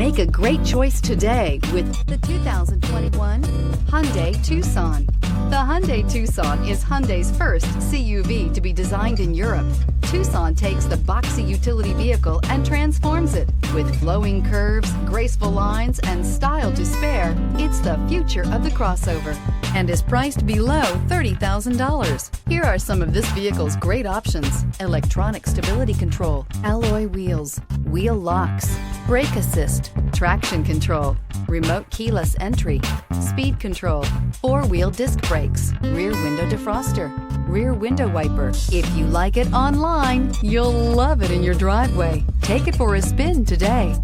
Make a great choice today with the 2021 Hyundai Tucson. The Hyundai Tucson is Hyundai's first CUV to be designed in Europe. Tucson takes the boxy utility vehicle and transforms it. With flowing curves, graceful lines, and style to spare, it's the future of the crossover and is priced below $30,000. Here are some of this vehicle's great options: electronic stability control, alloy wheels, wheel locks, brake assist, traction control, remote keyless entry, speed control, four-wheel disc brakes, rear window defroster, rear window wiper. If you like it online, you'll love it in your driveway. Take it for a spin today.